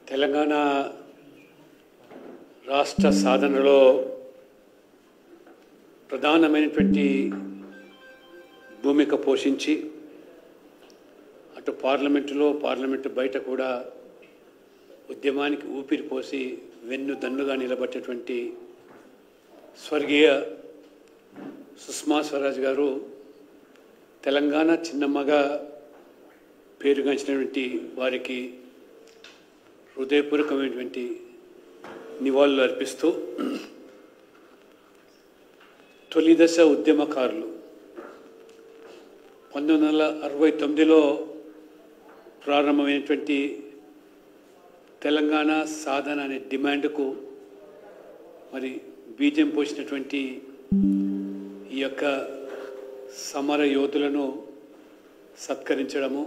తెలంగాణ రాష్ట్ర సాధనలో ప్రధానమైనటువంటి భూమిక పోషించి అటు పార్లమెంటు బయట కూడా ఉద్యమానికి ఊపిరి పోసి వెన్నుదన్నుగా నిలబట్టేటువంటి స్వర్గీయ సుష్మా స్వరాజ్ గారు తెలంగాణ చిన్నమ్మగా పేరుగాంచినటువంటి వారికి హృదయపూర్వకమైనటువంటి నివాళులు అర్పిస్తూ తొలిదశ ఉద్యమకారులు 1969లో ప్రారంభమైనటువంటి తెలంగాణ సాధన అనే డిమాండ్కు మరి బీజం పోసినటువంటి ఈ యొక్క సమర యోధులను సత్కరించడము,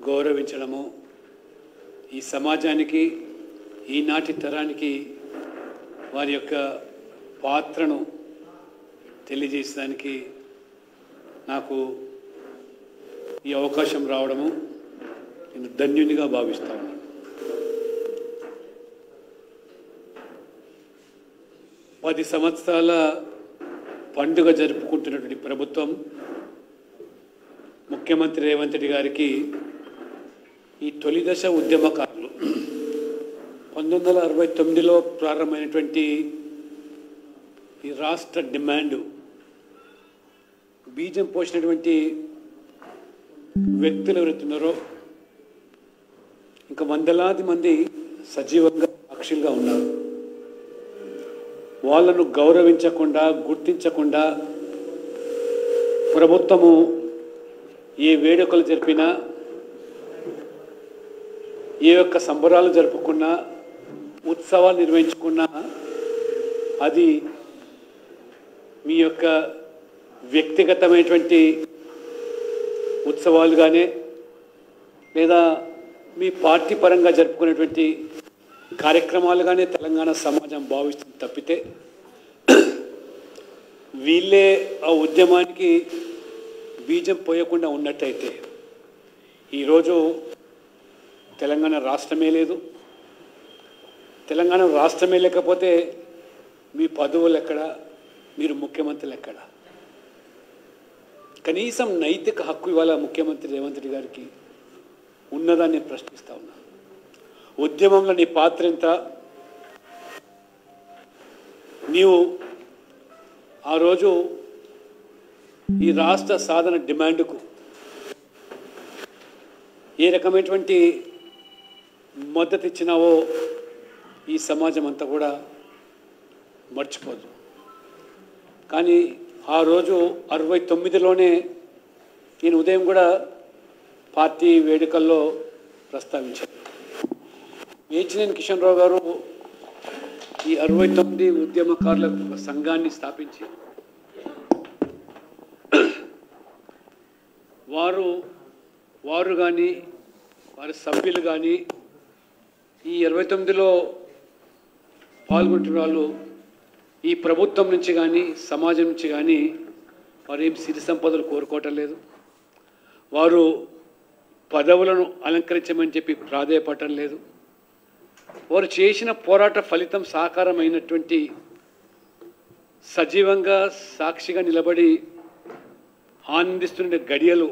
గౌరవించడము ఈ సమాజానికి ఈనాటి తరానికి వారి యొక్క పాత్రను తెలియజేసడానికి నాకు ఈ అవకాశం రావడము నేను ధన్యునిగా భావిస్తా ఉన్నాను. పది సంవత్సరాల పండుగ జరుపుకుంటున్నటువంటి ప్రభుత్వం ముఖ్యమంత్రి రేవంత్ రెడ్డి గారికి ఈ తొలిదశ ఉద్యమకారులు 1969లో ప్రారంభమైనటువంటి ఈ రాష్ట్ర డిమాండ్ బీజం పోసినటువంటి వ్యక్తులు ఎవరుతున్నారో ఇంకా వందలాది మంది సజీవంగా సాక్షులుగా ఉన్నారు. వాళ్ళను గౌరవించకుండా, గుర్తించకుండా ప్రభుత్వము ఏ వేడుకలు జరిపినా, ఏ యొక్క సంబరాలు జరుపుకున్నా, ఉత్సవాలు నిర్వహించుకున్నా అది మీ యొక్క వ్యక్తిగతమైనటువంటి ఉత్సవాలుగానే లేదా మీ పార్టీ పరంగా జరుపుకునేటువంటి కార్యక్రమాలుగానే తెలంగాణ సమాజం భావిస్తుంది తప్పితే వీళ్ళే ఆ ఉద్యమానికి బీజం పోయకుండా ఉన్నట్టయితే ఈరోజు తెలంగాణ రాష్ట్రమే లేదు. తెలంగాణ రాష్ట్రమే లేకపోతే మీ పదవులు ఎక్కడ, మీరు ముఖ్యమంత్రులు ఎక్కడ? కనీసం నైతిక హక్కు ఇవాళ ముఖ్యమంత్రి రేవంత్ రెడ్డి గారికి ఉన్నదాన్ని ప్రశ్నిస్తూ ఉన్నా. ఉద్యమంలో నీ పాత్ర ఎంత? నీవు ఆ రోజు ఈ రాష్ట్ర సాధన డిమాండ్కు ఏ రకమైనటువంటి మద్దతు ఇచ్చినావో ఈ సమాజం అంతా కూడా మర్చిపోదు. కానీ ఆ రోజు 69లోనే నేను ఉదయం కూడా పార్టీ వేడుకల్లో ప్రస్తావించాను. మేచినేని కిషన్ రావు గారు ఈ 69 ఉద్యమకారులకు ఒక సంఘాన్ని స్థాపించి వారు కానీ వారి సభ్యులు కానీ ఈ 69లో పాల్గొంటున్న వాళ్ళు ఈ ప్రభుత్వం నుంచి కానీ సమాజం నుంచి కానీ వారు ఏం సిరి సంపదలు కోరుకోవటం లేదు. వారు పదవులను అలంకరించమని చెప్పి ప్రాధేయపడటం లేదు. వారు చేసిన పోరాట ఫలితం సాకారమైనటువంటి సజీవంగా సాక్షిగా నిలబడి ఆనందిస్తున్న గడియలు,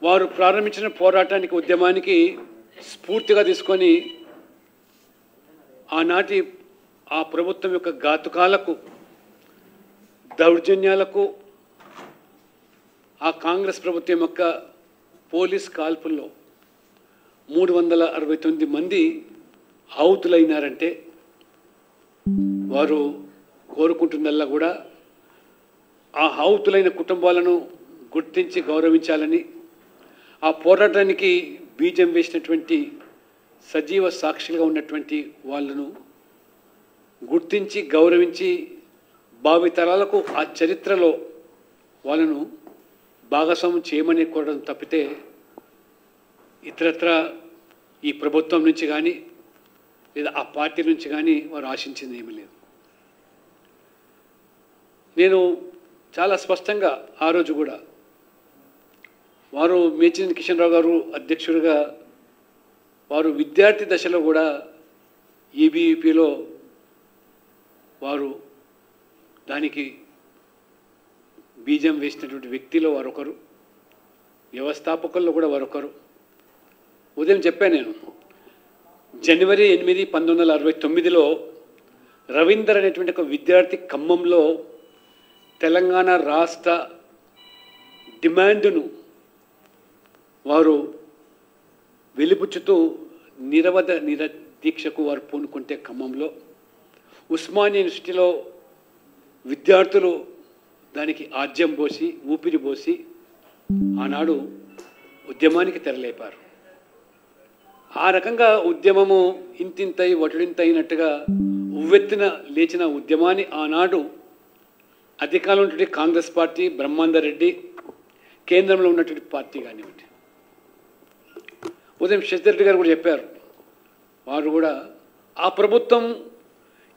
వారు ప్రారంభించిన పోరాటానికి ఉద్యమానికి స్ఫూర్తిగా తీసుకొని ఆనాటి ఆ ప్రభుత్వం యొక్క ఘాతుకాలకు, దౌర్జన్యాలకు, ఆ కాంగ్రెస్ ప్రభుత్వం యొక్క పోలీస్ కాల్పుల్లో 369 మంది ఆహుతులైనారంటే వారు కోరుకుంటున్నల్లా కూడా ఆ ఆహుతులైన కుటుంబాలను గుర్తించి గౌరవించాలని, ఆ పోరాటానికి బీజం వేసినటువంటి సజీవ సాక్షులుగా ఉన్నటువంటి వాళ్ళను గుర్తించి గౌరవించి భావితరాలకు ఆ చరిత్రలో వాళ్ళను భాగస్వామ్యం చేయమని కోరడం తప్పితే ఇతరత్ర ఈ ప్రభుత్వం నుంచి కానీ లేదా ఆ పార్టీ నుంచి కానీ వారు ఆశించింది ఏమీ లేదు. నేను చాలా స్పష్టంగా ఆ రోజు కూడా వారు మేచినేని కిషన్ రావు గారు అధ్యక్షుడిగా వారు విద్యార్థి దశలో కూడా ఈబీవీపీలో వారు దానికి బీజం వేసినటువంటి వ్యక్తిలో వారొకరు, వ్యవస్థాపకుల్లో కూడా వారొకరు. ఉదయం చెప్పాను నేను, జనవరి 8, 1969లో రవీందర్ అనేటువంటి ఒక విద్యార్థి ఖమ్మంలో తెలంగాణ రాష్ట్ర డిమాండ్ను వారు వెలిపుచ్చుతూ నిరదీక్షకు వారు పూనుకుంటే ఖమ్మంలో ఉస్మానియా యూనివర్సిటీలో విద్యార్థులు దానికి ఆజ్యం పోసి ఊపిరి పోసి ఆనాడు ఉద్యమానికి తెరలేపారు. ఆ రకంగా ఉద్యమము ఇంతింతై వటుడింతైనట్టుగా ఉవ్వెత్తున లేచిన ఉద్యమాన్ని ఆనాడు అధికారంలో ఉన్నటువంటి కాంగ్రెస్ పార్టీ, బ్రహ్మాందర్ రెడ్డి కేంద్రంలో ఉన్నటువంటి పార్టీ కానివ్వండి, ఉదయం శశిధర్ గారు కూడా చెప్పారు, వారు కూడా ఆ ప్రభుత్వం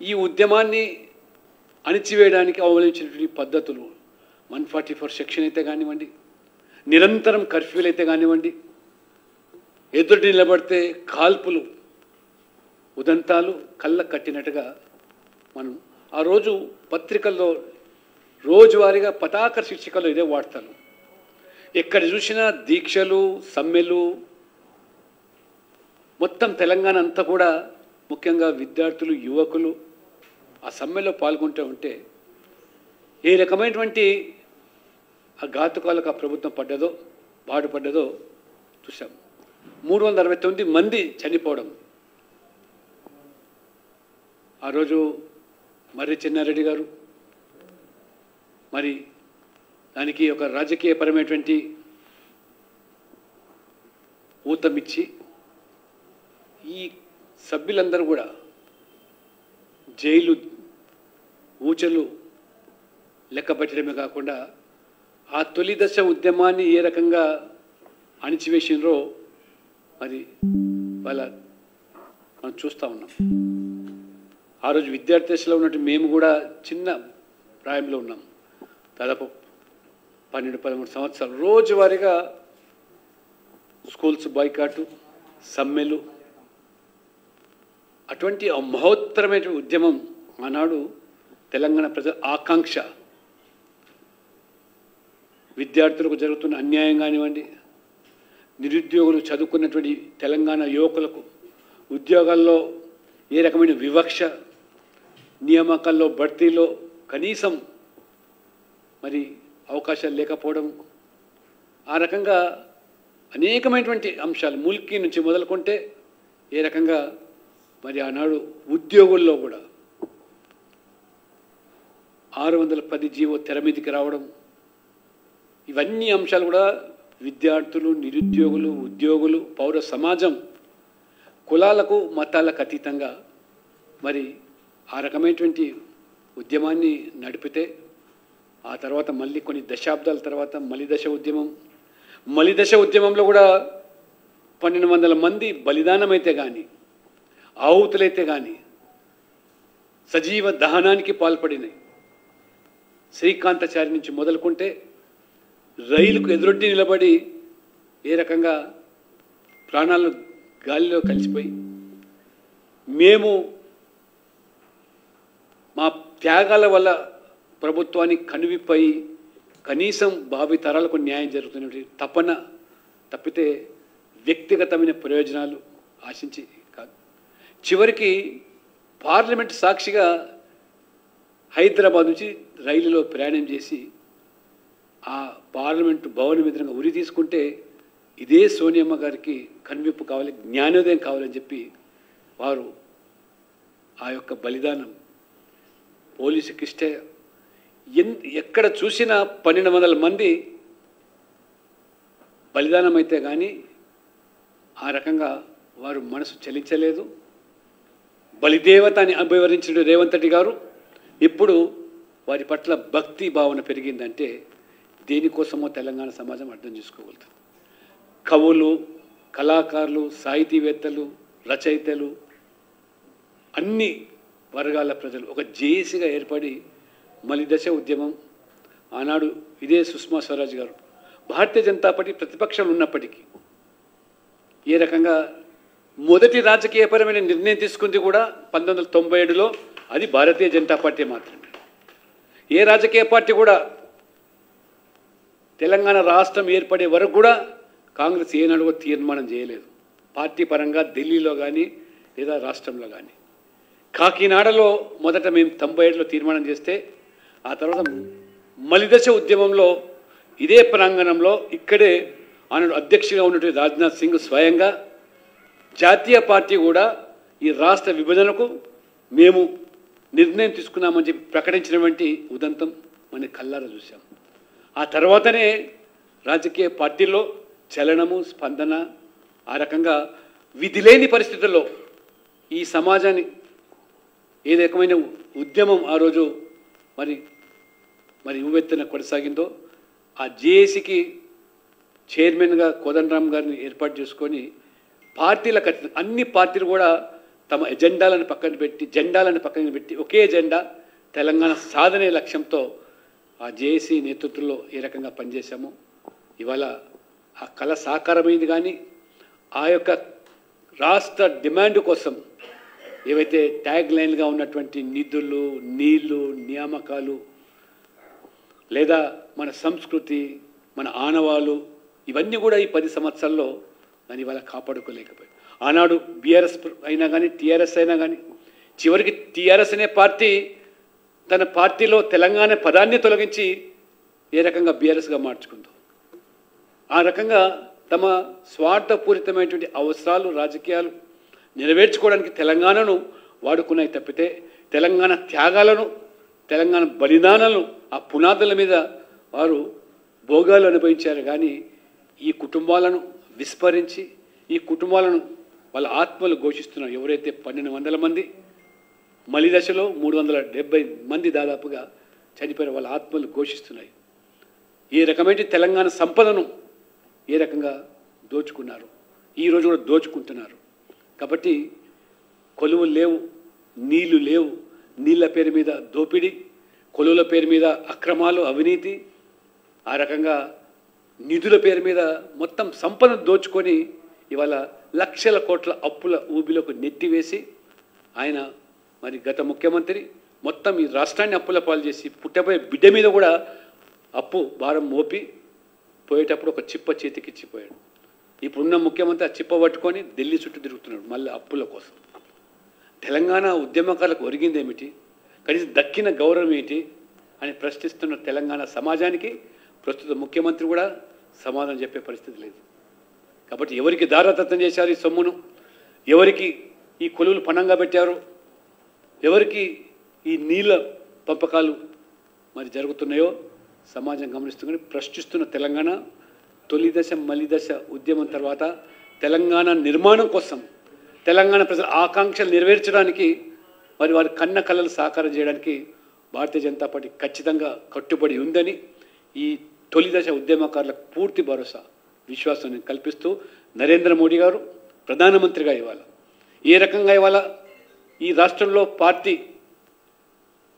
ఈ ఉద్యమాన్ని అణిచివేయడానికి అవలంబించినటువంటి పద్ధతులు 144 సెక్షన్ అయితే కానివ్వండి, నిరంతరం కర్ఫ్యూలు అయితే కానివ్వండి, ఎదుటి నిలబడితే కాల్పులు, ఉదంతాలు కళ్ళ కట్టినట్టుగా మనం ఆ రోజు పత్రికల్లో రోజువారీగా పతాక శీర్షికల్లో ఇదే వార్తలు. ఎక్కడ చూసినా దీక్షలు, సమ్మెలు, మొత్తం తెలంగాణ అంతా కూడా ముఖ్యంగా విద్యార్థులు, యువకులు ఆ సమ్మెలో పాల్గొంటూ ఉంటే ఏ రకమైనటువంటి ఆ ఘాతుకాలకు ఆ ప్రభుత్వం బాడుపడ్డదో చూసాం. 369 మంది చనిపోవడం. ఆ రోజు మర్రి చెన్నారెడ్డి గారు మరి దానికి ఒక రాజకీయపరమైనటువంటి ఊతమిచ్చి ఈ సభ్యులందరూ కూడా జైలు ఊచలు లెక్కపెట్టడమే కాకుండా ఆ తొలి దశ ఉద్యమాన్ని ఏ రకంగా అణిచివేసినరో మరి మనం చూస్తూ ఉన్నాం. ఆ రోజు విద్యార్థి దశలో ఉన్నట్టు మేము కూడా చిన్న ప్రాయంలో ఉన్నాం, దాదాపు 12-13 సంవత్సరాలు. రోజువారీగా స్కూల్స్ బాయ్కాటు, సమ్మెలు, అటువంటి మహోత్తరమైన ఉద్యమం ఆనాడు తెలంగాణ ప్రజల ఆకాంక్ష. విద్యార్థులకు జరుగుతున్న అన్యాయం కానివ్వండి, నిరుద్యోగులు చదువుకున్నటువంటి తెలంగాణ యువకులకు ఉద్యోగాల్లో ఏ రకమైన వివక్ష, నియామకాల్లో భర్తీలో కనీసం మరి అవకాశాలు లేకపోవడం, ఆ రకంగా అనేకమైనటువంటి అంశాలు ముల్కీ నుంచి మొదలుకుంటే ఏ రకంగా మరి ఆనాడు ఉద్యోగుల్లో కూడా 610 జీవో తెర మీదకి రావడం, ఇవన్నీ అంశాలు కూడా విద్యార్థులు, నిరుద్యోగులు, ఉద్యోగులు, పౌర సమాజం కులాలకు మతాలకు అతీతంగా మరి ఆ రకమైనటువంటి ఉద్యమాన్ని నడిపితే ఆ తర్వాత మళ్ళీ కొన్ని దశాబ్దాల తర్వాత మలిదశ ఉద్యమంలో కూడా 1200 మంది బలిదానమైతే కానీ, ఆహుతులైతే కానీ, సజీవ దహనానికి పాల్పడినాయి. శ్రీకాంతాచారి నుంచి మొదలుకుంటే రైలుకు ఎదురొడ్డి నిలబడి ఏ రకంగా ప్రాణాలు గాలిలో కలిసిపోయి మేము మా త్యాగాల వల్ల ప్రభుత్వానికి కనువిప్పయి కనీసం భావి తరాలకు న్యాయం జరుగుతున్నటువంటి తపన తప్పితే వ్యక్తిగతమైన ప్రయోజనాలు ఆశించి కాదు. చివరికి పార్లమెంట్ సాక్షిగా హైదరాబాద్ నుంచి రైలులో ప్రయాణం చేసి ఆ పార్లమెంటు భవనం ఎదురుగా ఉరి తీసుకుంటే ఇదే సోనియమ్మ గారికి కనువిప్పు కావాలి, జ్ఞానోదయం కావాలని చెప్పి వారు ఆ యొక్క బలిదానం పోలీసుకి ఇస్తే ఎక్కడ చూసినా 1200 మంది బలిదానం అయితే కానీ ఆ రకంగా వారు మనసు చలించలేదు. బలిదేవత అని అభివర్ణించిన రేవంత్ రెడ్డి గారు ఇప్పుడు వారి పట్ల భక్తి భావన పెరిగిందంటే దేనికోసమో తెలంగాణ సమాజం అర్థం చేసుకోగలుగుతుంది. కవులు, కళాకారులు, సాహితీవేత్తలు, రచయితలు, అన్ని వర్గాల ప్రజలు ఒక జేఏసీగా ఏర్పడి మలిదశ ఉద్యమం ఆనాడు ఇదే సుష్మా స్వరాజ్ గారు భారతీయ జనతా పార్టీ ప్రతిపక్షాలు ఉన్నప్పటికీ ఏ రకంగా మొదటి రాజకీయపరమైన నిర్ణయం తీసుకుంది కూడా 1997లో, అది భారతీయ జనతా పార్టీ మాత్రమే. ఏ రాజకీయ పార్టీ కూడా తెలంగాణ రాష్ట్రం ఏర్పడే వరకు కూడా కాంగ్రెస్ ఏనాడు తీర్మానం చేయలేదు, పార్టీ పరంగా ఢిల్లీలో కానీ లేదా రాష్ట్రంలో కానీ. కాకినాడలో మొదట మేము 97లో తీర్మానం చేస్తే, ఆ తర్వాత మలిదశ ఉద్యమంలో ఇదే ప్రాంగణంలో ఇక్కడే ఆనాడు అధ్యక్షుడిగా ఉన్నటువంటి రాజ్నాథ్ సింగ్ స్వయంగా జాతీయ పార్టీ కూడా ఈ రాష్ట్ర విభజనకు మేము నిర్ణయం తీసుకున్నామని చెప్పి ప్రకటించినటువంటి ఉదంతం మన కళ్ళారా చూసాం. ఆ తర్వాతనే రాజకీయ పార్టీల్లో చలనము, స్పందన, ఆ రకంగా విధి లేని పరిస్థితుల్లో ఈ సమాజాన్ని ఏ రకమైన ఉద్యమం ఆ రోజు మరి ఉవ్వెత్తున కొనసాగిందో, ఆ జేఏసీకి చైర్మన్గా కోదండరామ్ గారిని ఏర్పాటు చేసుకొని పార్టీలకు అన్ని పార్టీలు కూడా తమ జెండాలను పక్కన పెట్టి ఒకే జెండా తెలంగాణ సాధనే లక్ష్యంతో ఆ జేఏసీ నేతృత్వంలో ఏ రకంగా పనిచేశామో ఇవాళ ఆ కళ సాకారమైంది. కానీ ఆ యొక్క రాష్ట్ర డిమాండ్ కోసం ఏవైతే ట్యాగ్ లైన్గా ఉన్నటువంటి నిధులు, నీళ్లు, నియామకాలు, లేదా మన సంస్కృతి, మన ఆనవాలు, ఇవన్నీ కూడా ఈ 10 సంవత్సరాల్లో దాన్ని ఇవాళ కాపాడుకోలేకపోయాయి. ఆనాడు బీఆర్ఎస్ అయినా కానీ టీఆర్ఎస్ అయినా కానీ చివరికి టీఆర్ఎస్ అనే పార్టీ తన పార్టీలో తెలంగాణ పదాన్ని తొలగించి ఏ రకంగా బీఆర్ఎస్గా మార్చుకుందో, ఆ రకంగా తమ స్వార్థపూరితమైనటువంటి అవసరాలు, రాజకీయాలు నెరవేర్చుకోవడానికి తెలంగాణను వాడుకున్నాయి తప్పితే తెలంగాణ త్యాగాలను, తెలంగాణ బలిదానాలను ఆ పునాదుల మీద వారు భోగాలు అనుభవించారు. కానీ ఈ కుటుంబాలను విస్మరించి ఈ కుటుంబాలను వాళ్ళ ఆత్మలు ఘోషిస్తున్నారు. ఎవరైతే 1200 మంది మలిదశలో 370 మంది దాదాపుగా చనిపోయిన వాళ్ళ ఆత్మలు ఘోషిస్తున్నాయి. ఈ రకమైన తెలంగాణ సంపదను ఏ రకంగా దోచుకున్నారు, ఈరోజు కూడా దోచుకుంటున్నారు. కాబట్టి కొలువులు లేవు, నీళ్లు లేవు, నీళ్ళ పేరు మీద దోపిడీ, కొలువుల పేరు మీద అక్రమాలు, అవినీతి, ఆ రకంగా నిధుల పేరు మీద మొత్తం సంపద దోచుకొని ఇవాళ లక్షల కోట్ల అప్పుల ఊబిలోకి నెట్టివేసి ఆయన మరి గత ముఖ్యమంత్రి మొత్తం ఈ రాష్ట్రాన్ని అప్పుల పాలు చేసి పుట్టబోయే బిడ్డ మీద కూడా అప్పు భారం మోపి పోయేటప్పుడు ఒక చిప్ప చేతికి ఇచ్చిపోయాడు. ఇప్పుడున్న ముఖ్యమంత్రి ఆ చిప్ప పట్టుకొని ఢిల్లీ చుట్టూ తిరుగుతున్నాడు మళ్ళీ అప్పుల కోసం. తెలంగాణ ఉద్యమకారులకు ఒరిగింది ఏమిటి, కనీసం దక్కిన గౌరవం ఏంటి అని ప్రశ్నిస్తున్న తెలంగాణ సమాజానికి ప్రస్తుత ముఖ్యమంత్రి కూడా సమాధానం చెప్పే పరిస్థితి లేదు. కాబట్టి ఎవరికి దారాదత్తం చేశారు ఈ సొమ్మును, ఎవరికి ఈ కొలువులు పణంగా పెట్టారు, ఎవరికి ఈ నీళ్ళ పంపకాలు మరి జరుగుతున్నాయో సమాజం గమనిస్తుంది. ప్రశ్నిస్తున్న తెలంగాణ తొలి దశ మలిదశ ఉద్యమం తర్వాత తెలంగాణ నిర్మాణం కోసం, తెలంగాణ ప్రజల ఆకాంక్షలు నెరవేర్చడానికి, మరి వారి కన్న కళలు సాకారం చేయడానికి భారతీయ జనతా పార్టీ ఖచ్చితంగా కట్టుబడి ఉందని ఈ తొలి దశ ఉద్యమకారులకు పూర్తి భరోసా, విశ్వాసాన్ని కల్పిస్తూ నరేంద్ర మోడీ గారు ప్రధానమంత్రిగా ఇవాళ ఏ రకంగా ఇవాళ ఈ రాష్ట్రంలో పార్టీ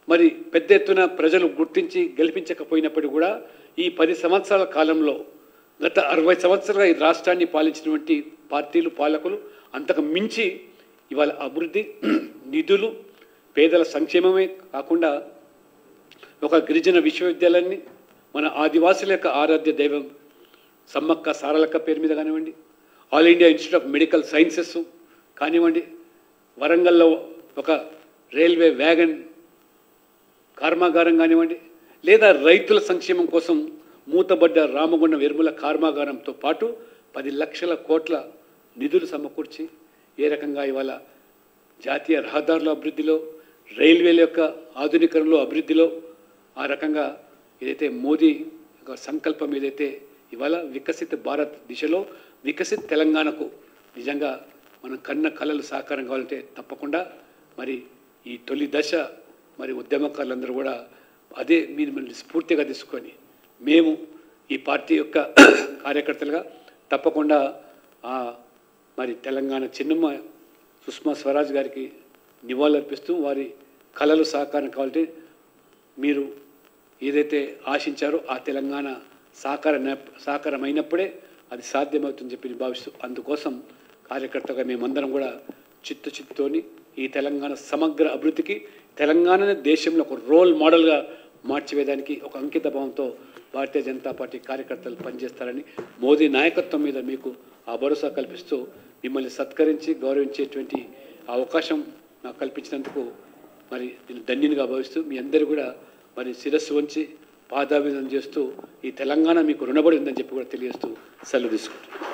మరి పెద్ద ఎత్తున ప్రజలు గుర్తించి గెలిపించకపోయినప్పటికీ కూడా ఈ 10 సంవత్సరాల కాలంలో గత 60 సంవత్సరాలుగా ఈ రాష్ట్రాన్ని పాలించినటువంటి పార్టీలు, పాలకులు అంతకు మించి ఇవాళ అభివృద్ధి, నిధులు, పేదల సంక్షేమమే కాకుండా ఒక గిరిజన విశ్వవిద్యాలయాన్ని మన ఆదివాసుల యొక్క ఆరాధ్య దైవం సమ్మక్క సారలక్క పేరు మీద కానివ్వండి, all India institute of medical sciences కానివ్వండి, వరంగల్లో ఒక రైల్వే వ్యాగన్ కర్మాగారం కానివ్వండి, లేదా రైతుల సంక్షేమం కోసం మూతబడ్డ రామగుండ వెర్ముల కర్మాగారంతో పాటు 10 లక్షల కోట్ల నిధులు సమకూర్చి ఏ రకంగా ఇవాళ జాతీయ రహదారుల అభివృద్ధిలో, రైల్వేల యొక్క ఆధునీకరణలో, అభివృద్ధిలో ఆ రకంగా ఏదైతే మోదీ ఒక సంకల్పం ఏదైతే ఇవాళ వికసిత భారత్ దిశలో వికసిత తెలంగాణకు నిజంగా మనం కన్న కళలు సాకారం కావాలంటే తప్పకుండా మరి ఈ తొలి దశ మరి ఉద్యమకారులందరూ కూడా అదే మీరు మళ్ళీ స్ఫూర్తిగా తీసుకొని మేము ఈ పార్టీ యొక్క కార్యకర్తలుగా తప్పకుండా మరి తెలంగాణ చిన్నమ్మ సుష్మా స్వరాజ్ గారికి నివాళులర్పిస్తూ వారి కళలు సాకారం కావాలంటే మీరు ఏదైతే ఆశించారో ఆ తెలంగాణ సాకారమైనప్పుడే అది సాధ్యమవుతుందని చెప్పి భావిస్తూ అందుకోసం కార్యకర్తగా మేమందరం కూడా చిత్తశుద్ధితోని ఈ తెలంగాణ సమగ్ర అభివృద్ధికి తెలంగాణని దేశంలో ఒక రోల్ మోడల్గా మార్చివేయడానికి ఒక అంకిత భావంతో భారతీయ జనతా పార్టీ కార్యకర్తలు పనిచేస్తారని మోదీ నాయకత్వం మీద మీకు ఆ భరోసా కల్పిస్తూ మిమ్మల్ని సత్కరించి గౌరవించేటువంటి అవకాశం నాకు కల్పించినందుకు మరి నేను ధన్యునిగా భావిస్తూ మీ అందరూ కూడా మరి శిరస్సు వంచి పాదాభివందనం చేస్తూ ఈ తెలంగాణ మీకు రుణపడి ఉందని చెప్పి కూడా తెలియజేస్తూ సెలవు తీసుకుంటాను.